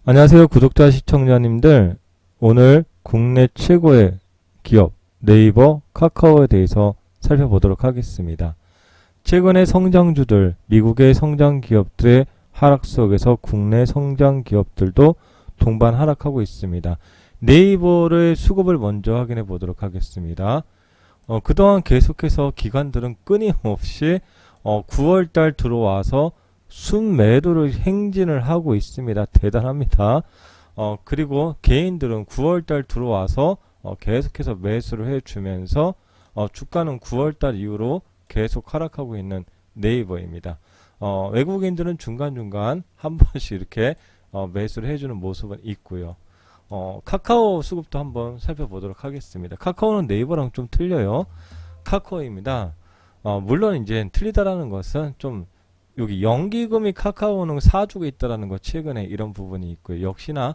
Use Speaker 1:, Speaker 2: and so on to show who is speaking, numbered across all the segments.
Speaker 1: 안녕하세요, 구독자 시청자님들. 오늘 국내 최고의 기업 네이버, 카카오에 대해서 살펴보도록 하겠습니다. 최근의 성장주들, 미국의 성장 기업들의 하락 속에서 국내 성장 기업들도 동반 하락하고 있습니다. 네이버의 수급을 먼저 확인해 보도록 하겠습니다. 그동안 계속해서 기관들은 끊임없이 9월달 들어와서 순매도를 행진을 하고 있습니다. 대단합니다. 그리고 개인들은 9월달 들어와서 계속해서 매수를 해주면서 주가는 9월달 이후로 계속 하락하고 있는 네이버입니다. 외국인들은 중간중간 한 번씩 이렇게 매수를 해주는 모습은 있고요. 카카오 수급도 한번 살펴보도록 하겠습니다. 카카오는 네이버랑 좀 틀려요. 카카오입니다. 물론 이제 틀리다라는 것은 좀 여기 연기금이 카카오는 사주고 있다라는 것, 최근에 이런 부분이 있고요. 역시나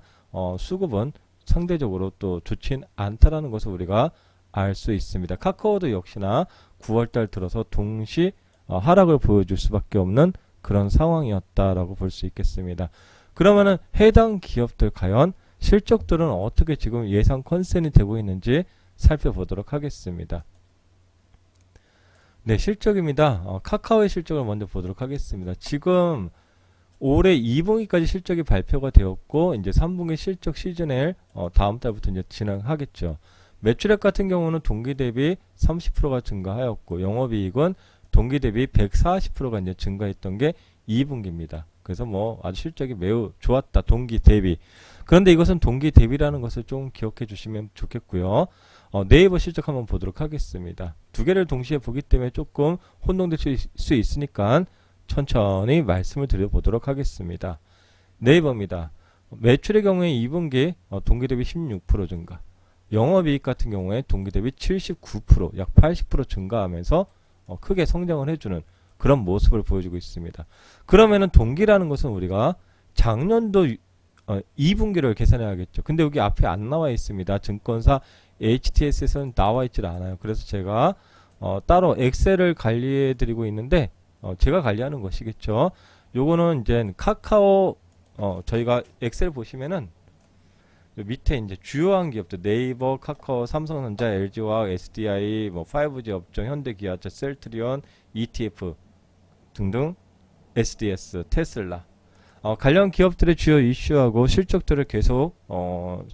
Speaker 1: 수급은 상대적으로 또 좋진 않다라는 것을 우리가 알 수 있습니다. 카카오도 역시나 9월달 들어서 동시 하락을 보여줄 수밖에 없는 그런 상황이었다라고 볼 수 있겠습니다. 그러면은 해당 기업들 과연 실적들은 어떻게 지금 예상 컨센이 되고 있는지 살펴보도록 하겠습니다. 네, 실적입니다. 카카오의 실적을 먼저 보도록 하겠습니다. 지금 올해 2분기까지 실적이 발표가 되었고, 이제 3분기 실적 시즌을 다음 달부터 이제 진행하겠죠. 매출액 같은 경우는 동기 대비 30%가 증가하였고, 영업이익은 동기 대비 140%가 이제 증가했던 게 2분기입니다. 그래서 뭐 아주 실적이 매우 좋았다, 동기 대비. 그런데 이것은 동기 대비라는 것을 좀 기억해 주시면 좋겠고요. 네이버 실적 한번 보도록 하겠습니다. 두 개를 동시에 보기 때문에 조금 혼동될 수 있으니까 천천히 말씀을 드려보도록 하겠습니다. 네이버입니다. 매출의 경우에 2분기 동기 대비 16% 증가, 영업이익 같은 경우에 동기 대비 79%, 약 80% 증가하면서 크게 성장을 해주는 그런 모습을 보여주고 있습니다. 그러면은 동기라는 것은 우리가 작년도 2분기를 계산해야겠죠. 근데 여기 앞에 안 나와 있습니다. 증권사 HTS에서는 나와 있질 않아요. 그래서 제가 따로 엑셀을 관리해 드리고 있는데 제가 관리하는 것이겠죠. 요거는 이제 카카오 저희가 엑셀 보시면은 밑에 이제 주요한 기업들 네이버, 카카오, 삼성전자, LG화학, SDI, 뭐 5G 업종, 현대기아차, 셀트리온, ETF 등등, SDS, 테슬라 관련 기업들의 주요 이슈하고 실적들을 계속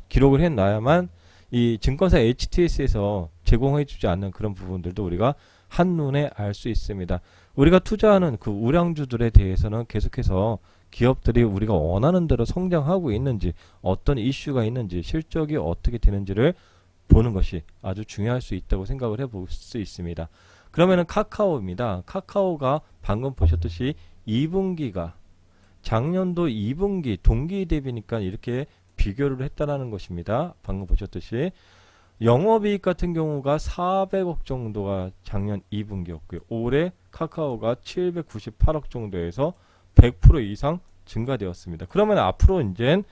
Speaker 1: 기록을 해놔야만 이 증권사 HTS에서 제공해주지 않는 그런 부분들도 우리가 한눈에 알 수 있습니다. 우리가 투자하는 그 우량주들에 대해서는 계속해서 기업들이 우리가 원하는 대로 성장하고 있는지, 어떤 이슈가 있는지, 실적이 어떻게 되는지를 보는 것이 아주 중요할 수 있다고 생각을 해볼 수 있습니다. 그러면은 카카오입니다. 카카오가 방금 보셨듯이 2분기가 작년도 2분기 동기 대비니까 이렇게 비교를 했다라는 것입니다. 방금 보셨듯이 영업이익 같은 경우가 400억 정도가 작년 2분기였고요. 올해 카카오가 798억 정도에서 100% 이상 증가되었습니다. 그러면 앞으로 이제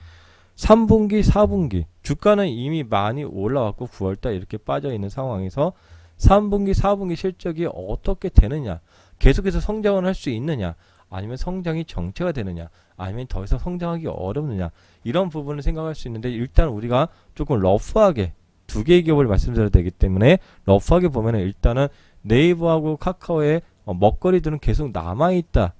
Speaker 1: 3분기, 4분기 주가는 이미 많이 올라왔고 9월달 이렇게 빠져있는 상황에서 3분기, 4분기 실적이 어떻게 되느냐, 계속해서 성장을 할 수 있느냐, 아니면 성장이 정체가 되느냐, 아니면 더 이상 성장하기 어렵느냐, 이런 부분을 생각할 수 있는데, 일단 우리가 조금 러프하게 두 개의 기업을 말씀드려야 되기 때문에 러프하게 보면은 일단은 네이버하고 카카오의 먹거리들은 계속 남아있다,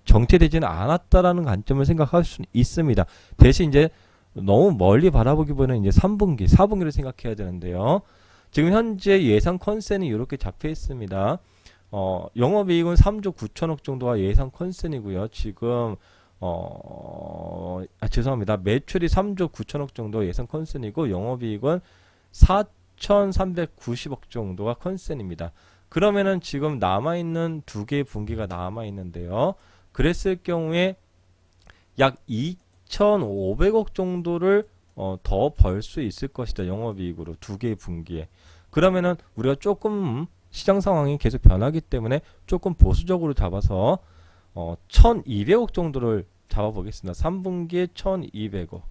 Speaker 1: 정체되지는 않았다라는 관점을 생각할 수 있습니다. 대신 이제 너무 멀리 바라보기보다는 이제 3분기, 4분기를 생각해야 되는데요. 지금 현재 예상 컨센이 이렇게 잡혀 있습니다. 영업이익은 3조 9천억 정도가 예상 컨센이고요. 지금 죄송합니다. 매출이 3조 9천억 정도 예상 컨센이고 영업이익은 4,390억 정도가 컨센입니다. 그러면은 지금 남아있는 두 개의 분기가 남아있는데요. 그랬을 경우에 약 2,500억 정도를 더 벌 수 있을 것이다. 영업이익으로 두 개의 분기에. 그러면은 우리가 조금 시장 상황이 계속 변하기 때문에 조금 보수적으로 잡아서 1,200억 정도를 잡아보겠습니다. 3분기에 1,200억,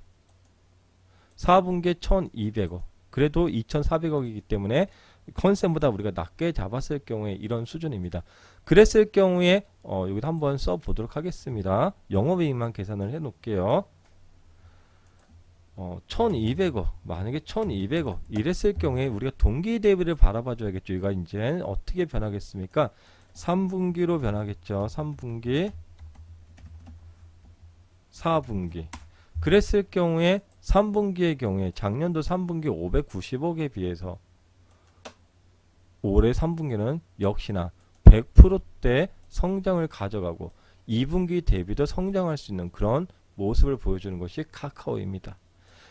Speaker 1: 4분기에 1,200억. 그래도 2,400억이기 때문에 컨센보다 우리가 낮게 잡았을 경우에 이런 수준입니다. 그랬을 경우에 여기도 한번 써보도록 하겠습니다. 영업이익만 계산을 해놓을게요. 1200억, 만약에 1200억 이랬을 경우에 우리가 동기 대비를 바라봐 줘야겠죠. 이가 이제 어떻게 변하겠습니까? 3분기로 변하겠죠. 3분기, 4분기. 그랬을 경우에 3분기의 경우에 작년도 3분기 590억에 비해서 올해 3분기는 역시나 100%대 성장을 가져가고 2분기 대비도 성장할 수 있는 그런 모습을 보여주는 것이 카카오입니다.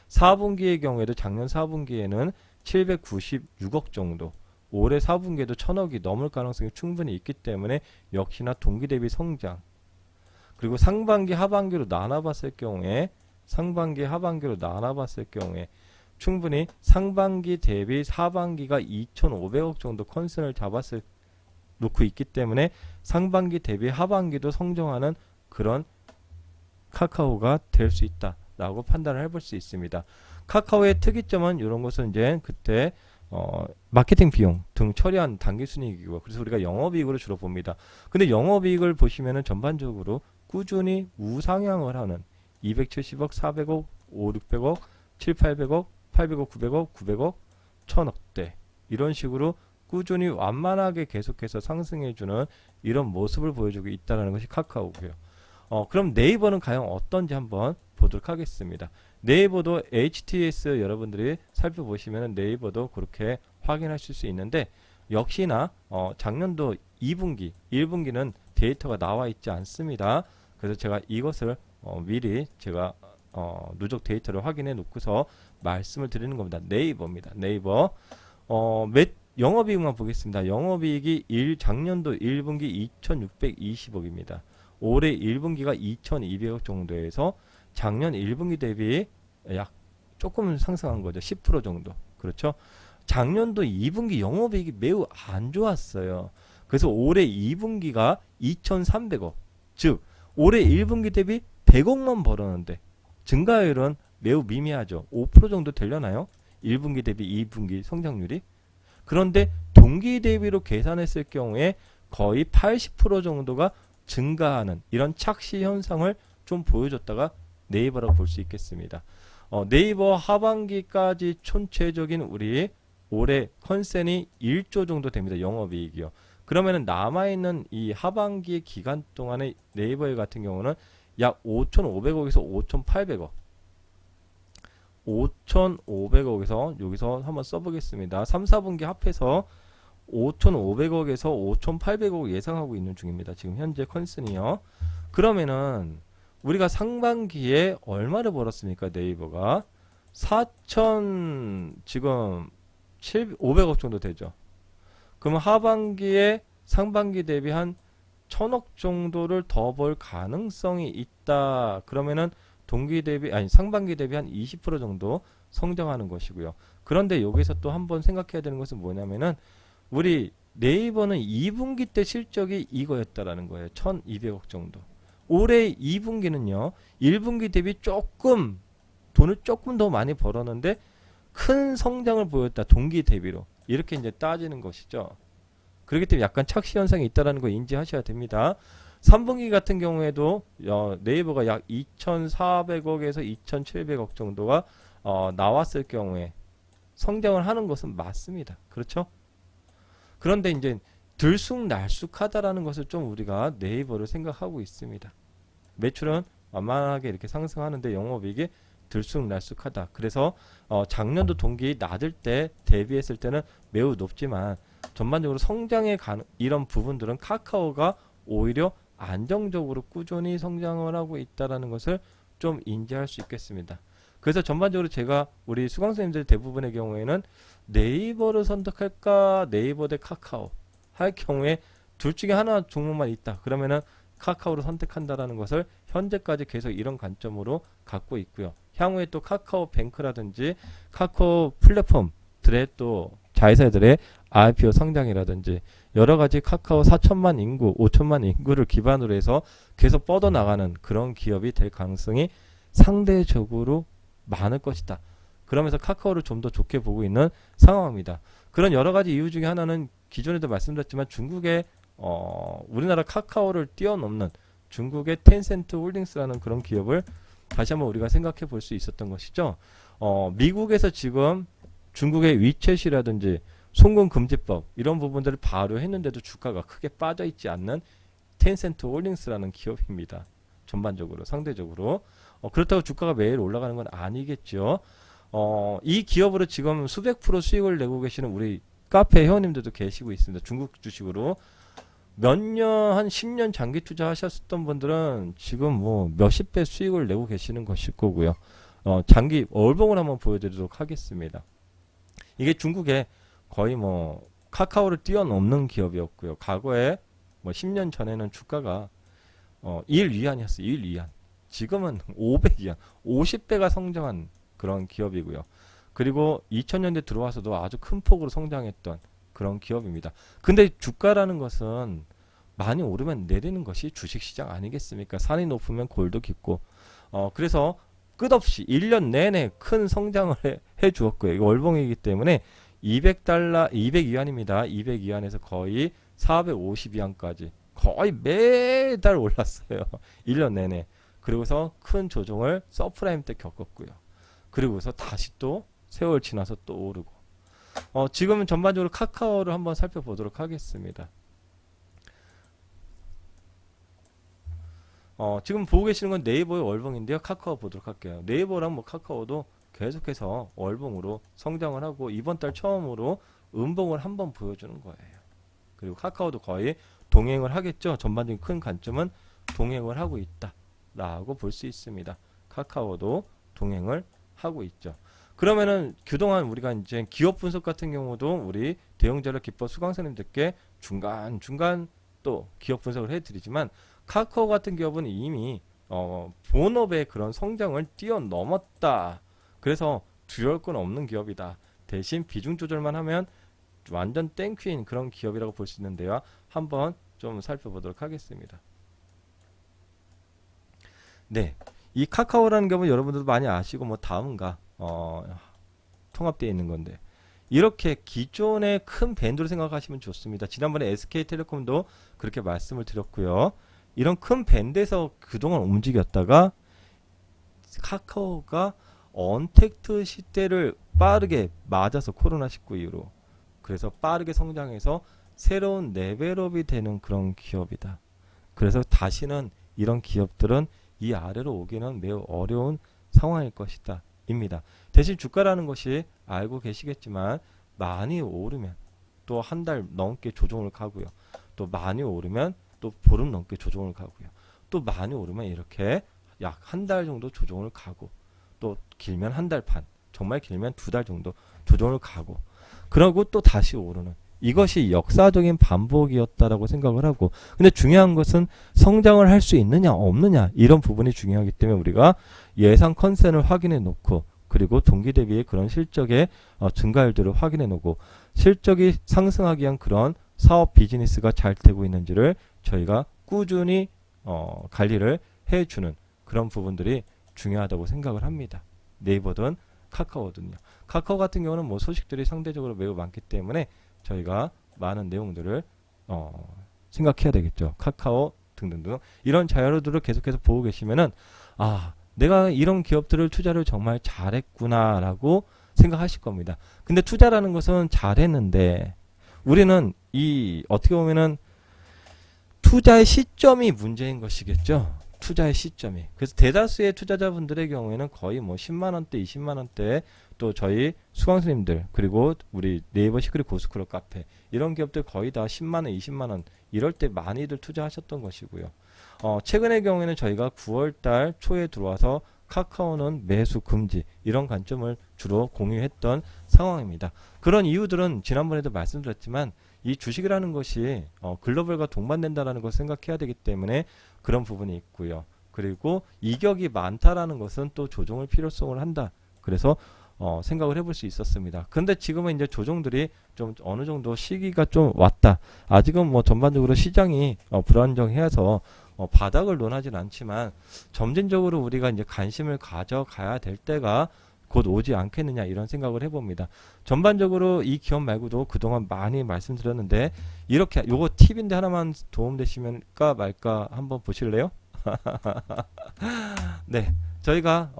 Speaker 1: 4분기의 경우에도 작년 4분기에는 796억 정도, 올해 4분기에도 1000억이 넘을 가능성이 충분히 있기 때문에 역시나 동기 대비 성장. 그리고 상반기 하반기로 나눠봤을 경우에 충분히 상반기 대비 하반기가 2,500억 정도 컨센을 놓고 있기 때문에 상반기 대비 하반기도 성장하는 그런 카카오가 될 수 있다라고 판단을 해볼 수 있습니다. 카카오의 특이점은 이런 것은 이제 그때 마케팅 비용 등 처리한 당기순이익이고, 그래서 우리가 영업이익으로 주로 봅니다. 근데 영업이익을 보시면은 전반적으로 꾸준히 우상향을 하는 270억, 400억, 5, 600억, 7, 800억, 800억, 900억, 900억, 1000억대 이런 식으로 꾸준히 완만하게 계속해서 상승해주는 이런 모습을 보여주고 있다는 것이 카카오고요. 그럼 네이버는 과연 어떤지 한번 보도록 하겠습니다. 네이버도 HTS 여러분들이 살펴보시면 네이버도 그렇게 확인하실 수 있는데, 역시나 작년도 2분기, 1분기는 데이터가 나와 있지 않습니다. 그래서 제가 이것을 미리 제가 누적 데이터를 확인해 놓고서 말씀을 드리는 겁니다. 네이버입니다. 네이버 영업이익만 보겠습니다. 영업이익이 작년도 1분기 2620억입니다. 올해 1분기가 2200억 정도에서 작년 1분기 대비 약 조금 상승한 거죠. 10% 정도. 그렇죠? 작년도 2분기 영업이익이 매우 안 좋았어요. 그래서 올해 2분기가 2300억. 즉 올해 1분기 대비 100억만 벌었는데 증가율은 매우 미미하죠. 5% 정도 되려나요? 1분기 대비 2분기 성장률이. 그런데 동기 대비로 계산했을 경우에 거의 80% 정도가 증가하는 이런 착시 현상을 좀 보여줬다가 네이버라고 볼 수 있겠습니다. 네이버 하반기까지 총체적인 우리 올해 컨센이 1조 정도 됩니다. 영업이익이요. 그러면은 남아있는 이 하반기 기간 동안의 네이버 같은 경우는 약 5,500억에서 5,800억. 5,500억에서 여기서 한번 써보겠습니다. 3, 4분기 합해서 5,500억에서 5,800억 예상하고 있는 중입니다. 지금 현재 컨센이요. 그러면은 우리가 상반기에 얼마를 벌었습니까? 네이버가 4,000 지금 500억 정도 되죠. 그러면 하반기에 상반기 대비 한 1,000억 정도를 더 벌 가능성이 있다. 그러면은 동기 대비 상반기 대비 한 20% 정도 성장하는 것이고요. 그런데 여기서 또 한번 생각해야 되는 것은 뭐냐면은 우리 네이버는 2분기 때 실적이 이거였다라는 거예요. 1,200억 정도. 올해 2분기는요. 1분기 대비 돈을 조금 더 많이 벌었는데 큰 성장을 보였다. 동기 대비로. 이렇게 이제 따지는 것이죠. 그렇기 때문에 약간 착시 현상이 있다는 거 인지하셔야 됩니다. 3분기 같은 경우에도 네이버가 약 2,400억에서 2,700억 정도가 나왔을 경우에 성장을 하는 것은 맞습니다. 그렇죠? 그런데 이제 들쑥날쑥하다라는 것을 좀 우리가 네이버를 생각하고 있습니다. 매출은 완만하게 이렇게 상승하는데 영업이익이 들쑥날쑥하다. 그래서 작년도 동기 낮을 때 대비했을 때는 매우 높지만 전반적으로 성장에 이런 부분들은 카카오가 오히려 안정적으로 꾸준히 성장을 하고 있다는 것을 좀 인지할 수 있겠습니다. 그래서 전반적으로 제가 우리 수강생님들 대부분의 경우에는 네이버를 선택할까 네이버 대 카카오 할 경우에 둘 중에 하나 종목만 있다. 그러면은 카카오를 선택한다라는 것을 현재까지 계속 이런 관점으로 갖고 있고요. 향후에 또 카카오 뱅크라든지 카카오 플랫폼들의 또 자회사들의 IPO 성장이라든지 여러 가지 카카오 4천만 인구, 5천만 인구를 기반으로 해서 계속 뻗어나가는 그런 기업이 될 가능성이 상대적으로 많을 것이다. 그러면서 카카오를 좀 더 좋게 보고 있는 상황입니다. 그런 여러 가지 이유 중에 하나는 기존에도 말씀드렸지만 중국의 우리나라 카카오를 뛰어넘는 중국의 텐센트 홀딩스라는 그런 기업을 다시 한번 우리가 생각해 볼 수 있었던 것이죠. 미국에서 지금 중국의 위챗이라든지 송금 금지법 이런 부분들을 바로 했는데도 주가가 크게 빠져 있지 않는 텐센트 홀딩스라는 기업입니다. 전반적으로 상대적으로 그렇다고 주가가 매일 올라가는 건 아니겠죠. 이 기업으로 지금 수백 프로 수익을 내고 계시는 우리 카페 회원님들도 계시고 있습니다. 중국 주식으로 몇 년, 한 10년 장기 투자하셨던 분들은 지금 뭐 몇십 배 수익을 내고 계시는 것일 거고요. 장기 월봉을 한번 보여드리도록 하겠습니다. 이게 중국에 거의 뭐 카카오를 뛰어넘는 기업이었고요. 과거에 뭐 10년 전에는 주가가 1 위안이었어요. 1 위안. 지금은 500 위안, 50배가 성장한 그런 기업이고요. 그리고 2000년대 들어와서도 아주 큰 폭으로 성장했던 그런 기업입니다. 근데 주가라는 것은 많이 오르면 내리는 것이 주식시장 아니겠습니까? 산이 높으면 골도 깊고 그래서 끝없이 1년 내내 큰 성장을 해 주었고요. 이거 월봉이기 때문에 200달러, 200위안입니다. 200위안에서 거의 450위안까지 거의 매달 올랐어요. 1년 내내. 그리고서 큰 조정을 서프라임 때 겪었고요. 그리고서 다시 또 세월 지나서 또 오르고 지금은 전반적으로 카카오를 한번 살펴보도록 하겠습니다. 지금 보고 계시는 건 네이버의 월봉인데요. 카카오 보도록 할게요. 네이버랑 뭐 카카오도 계속해서 월봉으로 성장을 하고 이번 달 처음으로 음봉을 한번 보여주는 거예요. 그리고 카카오도 거의 동행을 하겠죠. 전반적인 큰 관점은 동행을 하고 있다라고 볼 수 있습니다. 카카오도 동행을 하고 있죠. 그러면은 그동안 우리가 이제 기업 분석 같은 경우도 우리 대형전략 기법 수강생님들께 중간 또 기업 분석을 해드리지만 카카오 같은 기업은 이미 본업의 그런 성장을 뛰어넘었다. 그래서 두려울 건 없는 기업이다. 대신 비중 조절만 하면 완전 땡큐인 그런 기업이라고 볼 수 있는데요. 한번 좀 살펴보도록 하겠습니다. 네, 이 카카오라는 기업은 여러분들도 많이 아시고 뭐 다음과 통합되어 있는 건데 이렇게 기존의 큰 밴드로 생각하시면 좋습니다. 지난번에 SK텔레콤도 그렇게 말씀을 드렸고요. 이런 큰 밴드에서 그동안 움직였다가 카카오가 언택트 시대를 빠르게 맞아서 코로나19 이후로 그래서 빠르게 성장해서 새로운 레벨업이 되는 그런 기업이다. 그래서 다시는 이런 기업들은 이 아래로 오기는 매우 어려운 상황일 것이다 입니다. 대신 주가라는 것이 알고 계시겠지만 많이 오르면 또 한 달 넘게 조정을 가고요. 또 많이 오르면 또 보름 넘게 조정을 가고요. 또 많이 오르면 이렇게 약 한 달 정도 조정을 가고 또 길면 한 달 반, 정말 길면 2달 정도 조정을 가고 그러고 또 다시 오르는 이것이 역사적인 반복이었다라고 생각을 하고 근데 중요한 것은 성장을 할 수 있느냐 없느냐 이런 부분이 중요하기 때문에 우리가 예상 컨센을 확인해 놓고 그리고 동기 대비의 그런 실적의 증가율들을 확인해 놓고 실적이 상승하기 위한 그런 사업 비즈니스가 잘 되고 있는지를 저희가 꾸준히 관리를 해주는 그런 부분들이 중요하다고 생각을 합니다. 네이버든 카카오든요. 카카오 같은 경우는 뭐 소식들이 상대적으로 매우 많기 때문에 저희가 많은 내용들을 생각해야 되겠죠. 카카오 등등등 이런 자료들을 계속해서 보고 계시면은 내가 이런 기업들을 투자를 정말 잘했구나 라고 생각하실 겁니다. 근데 투자라는 것은 잘했는데 우리는 어떻게 보면은 투자의 시점이 문제인 것이겠죠. 투자의 시점이. 그래서 대다수의 투자자분들의 경우에는 거의 뭐 10만원대, 20만원대 또 저희 수강생님들 그리고 우리 네이버 시크릿 고스크럽 카페 이런 기업들 거의 다 10만원, 20만원 이럴 때 많이들 투자하셨던 것이고요. 최근의 경우에는 저희가 9월달 초에 들어와서 카카오는 매수 금지 이런 관점을 주로 공유했던 상황입니다. 그런 이유들은 지난번에도 말씀드렸지만 이 주식이라는 것이 글로벌과 동반된다라는 것을 생각해야 되기 때문에 그런 부분이 있고요. 그리고 이격이 많다라는 것은 또 조정을 필요성을 한다. 그래서 생각을 해볼 수 있었습니다. 근데 지금은 이제 조정들이 좀 어느 정도 시기가 좀 왔다. 아직은 뭐 전반적으로 시장이 불안정해서 바닥을 논하진 않지만 점진적으로 우리가 이제 관심을 가져가야 될 때가 곧 오지 않겠느냐 이런 생각을 해봅니다. 전반적으로 이 기업 말고도 그동안 많이 말씀드렸는데 이렇게 요거 팁인데 하나만 도움되시면까 말까 한번 보실래요? 네, 저희가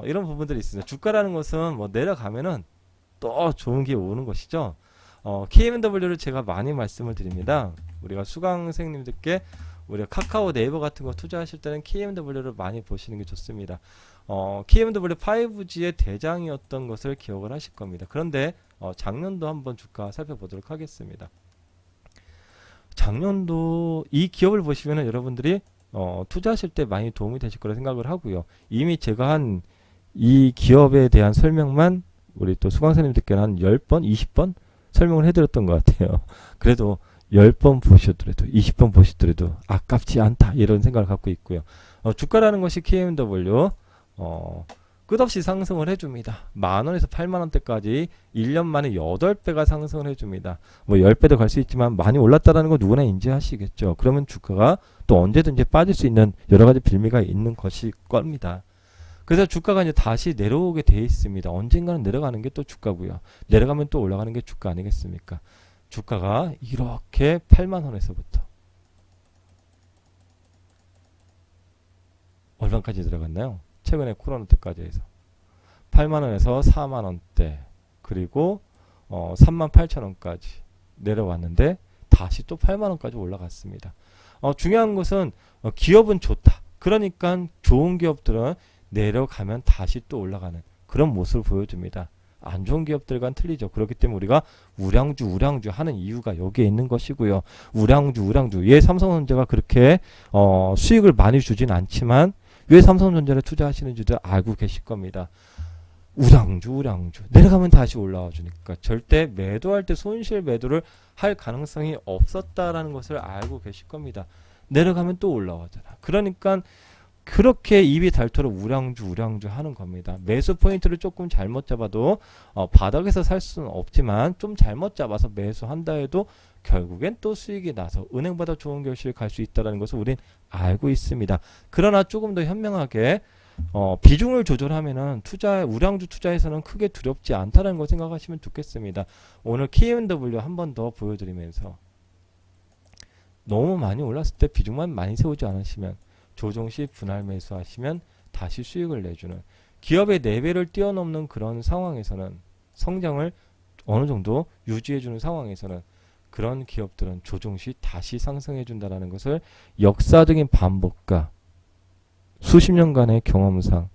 Speaker 1: 이런 부분들이 있습니다. 주가라는 것은 뭐 내려가면은 또 좋은 게 오는 것이죠. KMW를 제가 많이 말씀을 드립니다. 우리가 수강생님들께 우리가 카카오 네이버 같은 거 투자하실 때는 KMW를 많이 보시는 게 좋습니다. KMW 5G의 대장이었던 것을 기억을 하실 겁니다. 그런데 작년도 한번 주가 살펴보도록 하겠습니다. 작년도 이 기업을 보시면은 여러분들이 투자하실 때 많이 도움이 되실 거라 생각을 하고요. 이미 제가 한 이 기업에 대한 설명만 우리 또 수강생님들께는 한 10번, 20번 설명을 해드렸던 것 같아요. 그래도 10번 보시더라도 20번 보시더라도 아깝지 않다 이런 생각을 갖고 있고요. 주가라는 것이 KMW 끝없이 상승을 해줍니다. 만원에서 8만원대까지 1년 만에 8배가 상승을 해줍니다. 뭐 10배도 갈 수 있지만 많이 올랐다는 거 누구나 인지하시겠죠. 그러면 주가가 또 언제든지 빠질 수 있는 여러 가지 빌미가 있는 것일 겁니다. 그래서 주가가 이제 다시 내려오게 돼 있습니다. 언젠가는 내려가는 게 또 주가고요. 내려가면 또 올라가는 게 주가 아니겠습니까? 주가가 이렇게 8만원에서부터 얼마까지 들어갔나요? 최근에 코로나 때까지 해서 8만원에서 4만원대 그리고 38,000원까지 내려왔는데 다시 또 8만원까지 올라갔습니다. 중요한 것은 기업은 좋다. 그러니까 좋은 기업들은 내려가면 다시 또 올라가는 그런 모습을 보여줍니다. 안 좋은 기업들과는 틀리죠. 그렇기 때문에 우리가 우량주 하는 이유가 여기에 있는 것이고요. 우량주 예, 삼성전자가 그렇게 수익을 많이 주진 않지만 왜 삼성전자를 투자하시는지도 알고 계실 겁니다. 우량주 내려가면 다시 올라와 주니까 절대 매도할 때 손실 매도를 할 가능성이 없었다라는 것을 알고 계실 겁니다. 내려가면 또 올라와잖아. 그러니까 그렇게 입이 닳도록 우량주 하는 겁니다. 매수 포인트를 조금 잘못 잡아도 바닥에서 살 수는 없지만 좀 잘못 잡아서 매수한다 해도 결국엔 또 수익이 나서 은행보다 좋은 결실을 갈 수 있다는 것을 우린 알고 있습니다. 그러나 조금 더 현명하게 비중을 조절하면은 우량주 투자에서는 크게 두렵지 않다는 걸 생각하시면 좋겠습니다. 오늘 KMW 한 번 더 보여드리면서 너무 많이 올랐을 때 비중만 많이 세우지 않으시면 조정시 분할 매수하시면 다시 수익을 내주는 기업의 4배를 뛰어넘는 그런 상황에서는 성장을 어느 정도 유지해주는 상황에서는 그런 기업들은 조정시 다시 상승해준다는 것을 역사적인 반복과 수십 년간의 경험상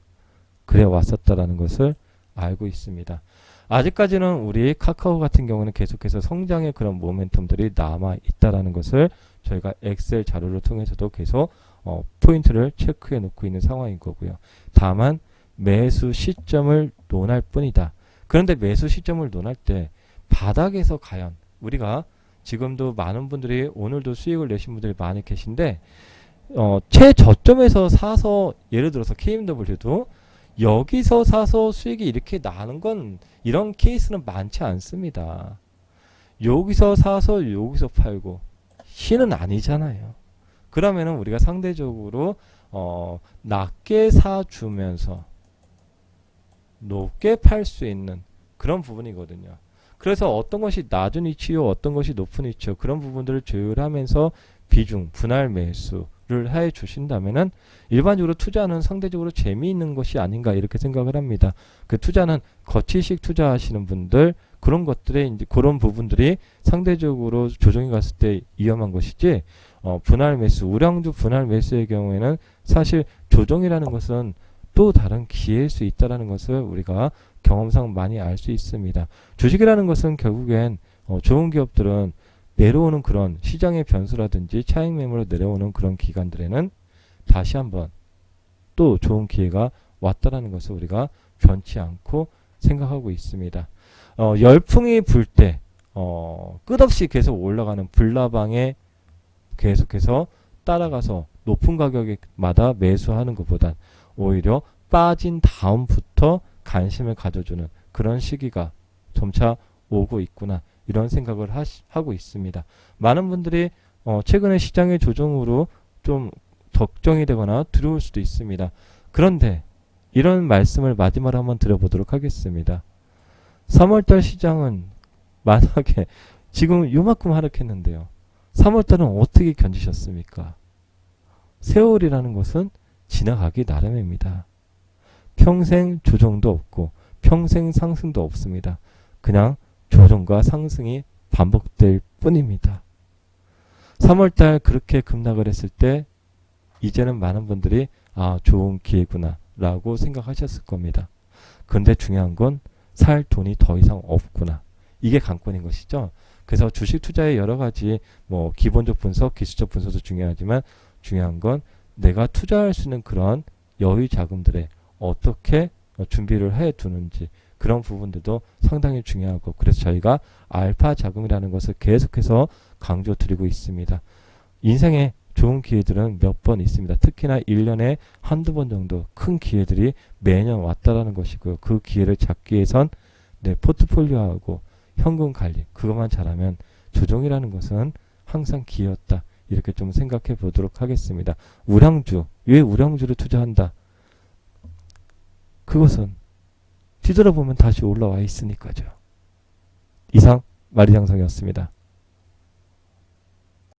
Speaker 1: 그래 왔었다라는 것을 알고 있습니다. 아직까지는 우리 카카오 같은 경우는 계속해서 성장의 그런 모멘텀들이 남아 있다라는 것을 저희가 엑셀 자료를 통해서도 계속 포인트를 체크해 놓고 있는 상황인 거고요. 다만 매수 시점을 논할 뿐이다. 그런데 매수 시점을 논할 때 바닥에서 과연 우리가 지금도 많은 분들이 오늘도 수익을 내신 분들이 많이 계신데 최저점에서 사서 예를 들어서 KMW도 여기서 사서 수익이 이렇게 나는 건 이런 케이스는 많지 않습니다. 여기서 사서 여기서 팔고 신은 아니잖아요. 그러면은 우리가 상대적으로 낮게 사주면서 높게 팔 수 있는 그런 부분이거든요. 그래서 어떤 것이 낮은 위치요, 어떤 것이 높은 위치요, 그런 부분들을 조율하면서 비중, 분할 매수를 해 주신다면은 일반적으로 투자는 상대적으로 재미있는 것이 아닌가 이렇게 생각을 합니다. 그 투자는 거치식 투자하시는 분들 그런 것들에 이제 그런 부분들이 상대적으로 조정이 갔을 때 위험한 것이지 분할 매수, 우량주 분할 매수의 경우에는 사실 조정이라는 것은 또 다른 기회일 수 있다는 것을 우리가 경험상 많이 알 수 있습니다. 주식이라는 것은 결국엔 좋은 기업들은 내려오는 그런 시장의 변수라든지 차익 매물로 내려오는 그런 기간들에는 다시 한번 또 좋은 기회가 왔다라는 것을 우리가 변치 않고 생각하고 있습니다. 열풍이 불 때 끝없이 계속 올라가는 불나방에 계속해서 따라가서 높은 가격마다 매수하는 것보단 오히려 빠진 다음부터 관심을 가져주는 그런 시기가 점차 오고 있구나 이런 생각을 하고 있습니다. 많은 분들이 최근에 시장의 조정으로 좀 걱정이 되거나 두려울 수도 있습니다. 그런데 이런 말씀을 마지막으로 한번 드려보도록 하겠습니다. 3월달 시장은 만약에 지금 요만큼 하락했는데요. 3월달은 어떻게 견디셨습니까? 세월이라는 것은 지나가기 나름입니다. 평생 조정도 없고 평생 상승도 없습니다. 그냥 조정과 상승이 반복될 뿐입니다. 3월달 그렇게 급락을 했을 때 이제는 많은 분들이 좋은 기회구나 라고 생각하셨을 겁니다. 그런데 중요한 건 살 돈이 더 이상 없구나. 이게 관건인 것이죠. 그래서 주식 투자의 여러 가지 기본적 분석, 기술적 분석도 중요하지만 중요한 건 내가 투자할 수 있는 그런 여유 자금들에 어떻게 준비를 해 두는지 그런 부분들도 상당히 중요하고 그래서 저희가 알파 자금이라는 것을 계속해서 강조드리고 있습니다. 인생에 좋은 기회들은 몇 번 있습니다. 특히나 1년에 한두 번 정도 큰 기회들이 매년 왔다라는 것이고요. 그 기회를 잡기 위해선 내 포트폴리오하고 현금 관리 그것만 잘하면 조정이라는 것은 항상 기회였다. 이렇게 좀 생각해 보도록 하겠습니다. 우량주, 왜 우량주를 투자한다? 그것은 뒤돌아보면 다시 올라와 있으니까죠. 이상 마리장성이었습니다.